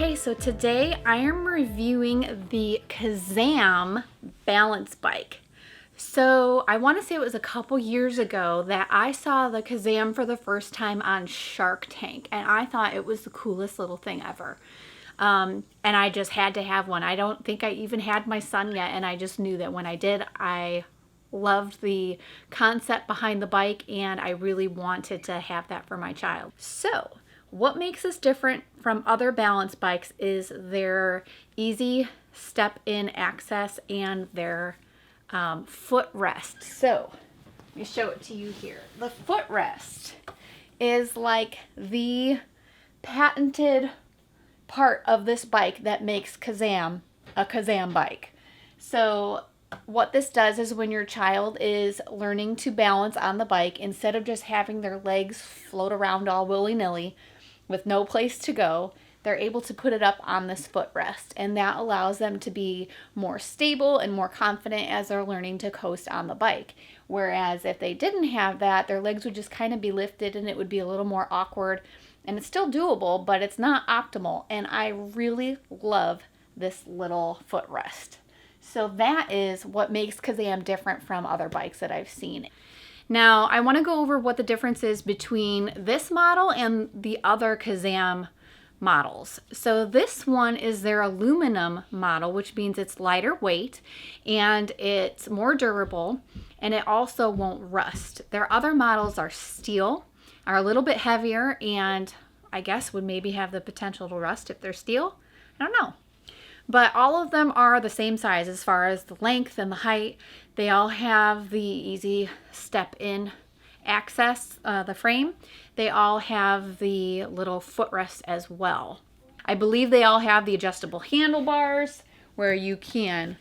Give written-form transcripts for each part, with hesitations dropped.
Okay, so today I am reviewing the Kazam balance bike. So I want to say it was a couple years ago that I saw the Kazam for the first time on Shark Tank, and I thought it was the coolest little thing ever. And I just had to have one. I don't think I even had my son yet, and I just knew that when I did, I loved the concept behind the bike, and I really wanted to have that for my child. So what makes this different from other balance bikes is their easy step-in access and their footrest. So let me show it to you here. The footrest is like the patented part of this bike that makes Kazam a Kazam bike. So what this does is when your child is learning to balance on the bike, instead of just having their legs float around all willy-nilly with no place to go, they're able to put it up on this footrest, and that allows them to be more stable and more confident as they're learning to coast on the bike. Whereas if they didn't have that, their legs would just kind of be lifted and it would be a little more awkward, and it's still doable, but it's not optimal. And I really love this little footrest. So that is what makes Kazam different from other bikes that I've seen. Now, I want to go over what the difference is between this model and the other Kazam models. So this one is their aluminum model, which means it's lighter weight and it's more durable, and it also won't rust. Their other models are steel, are a little bit heavier, and I guess would maybe have the potential to rust if they're steel. I don't know. But all of them are the same size as far as the length and the height. They all have the easy step-in access, the frame. They all have the little footrest as well. I believe they all have the adjustable handlebars where you can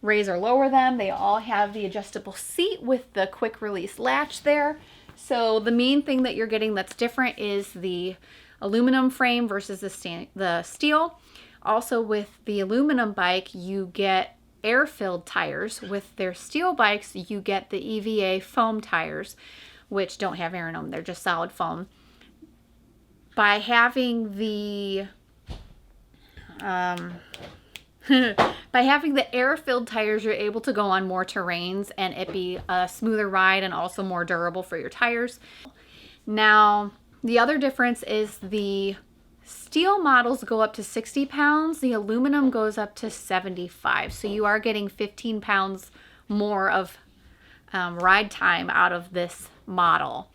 raise or lower them. They all have the adjustable seat with the quick release latch there. So the main thing that you're getting that's different is the aluminum frame versus the steel. Also, with the aluminum bike, you get air-filled tires. With their steel bikes, you get the EVA foam tires, which don't have air in them. They're just solid foam. By having the air-filled tires, you're able to go on more terrains and it be a smoother ride and also more durable for your tires. Now, the other difference is the steel models go up to 60 pounds. The aluminum goes up to 75. So you are getting 15 pounds more of ride time out of this model.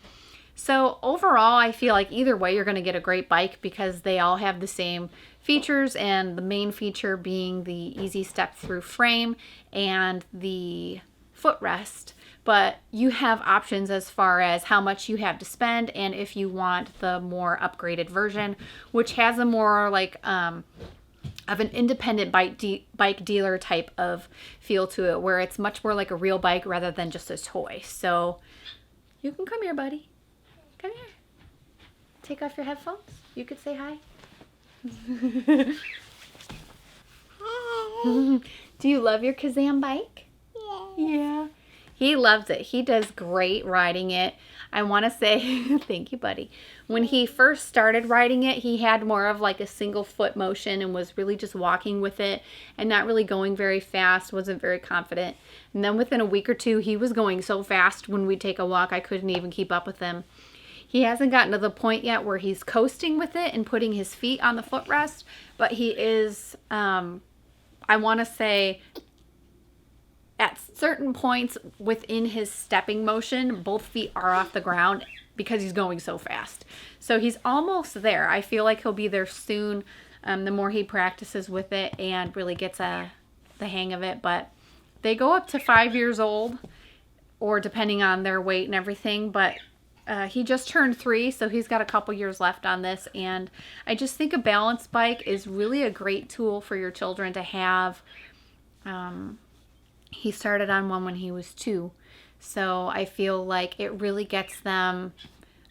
So overall, I feel like either way, you're going to get a great bike because they all have the same features, and the main feature being the easy step-through frame and the footrest. But you have options as far as how much you have to spend, and if you want the more upgraded version, which has a more like of an independent bike dealer type of feel to it, where it's much more like a real bike rather than just a toy. So you can come here, buddy. Come here. Take off your headphones. You could say hi. Do you love your Kazam bike? Yeah. He loves it. He does great riding it. I want to say, thank you, buddy. When he first started riding it, he had more of like a single foot motion and was really just walking with it and not really going very fast, wasn't very confident. And then within a week or two, he was going so fast when we'd take a walk, I couldn't even keep up with him. He hasn't gotten to the point yet where he's coasting with it and putting his feet on the footrest, but he is, I want to say, at certain points within his stepping motion, both feet are off the ground because he's going so fast. So he's almost there. I feel like he'll be there soon, the more he practices with it and really gets the hang of it. But they go up to 5 years old, or depending on their weight and everything. But he just turned 3, so he's got a couple years left on this. And I just think a balance bike is really a great tool for your children to have. He started on one when he was 2. So I feel like it really gets them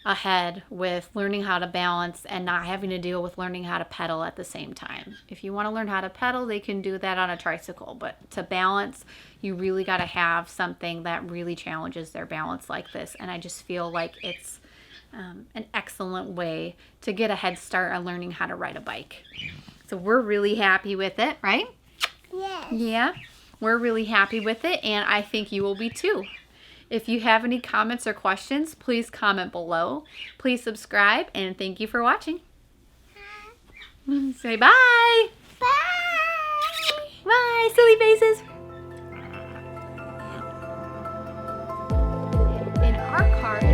ahead with learning how to balance and not having to deal with learning how to pedal at the same time. If you want to learn how to pedal, they can do that on a tricycle. But to balance, you really got to have something that really challenges their balance like this. And I just feel like it's an excellent way to get a head start on learning how to ride a bike. So we're really happy with it, right? Yes. Yeah, we're really happy with it, and I think you will be too. If you have any comments or questions, please comment below. Please subscribe, and thank you for watching. Say bye. Bye. Bye, silly faces. In our car.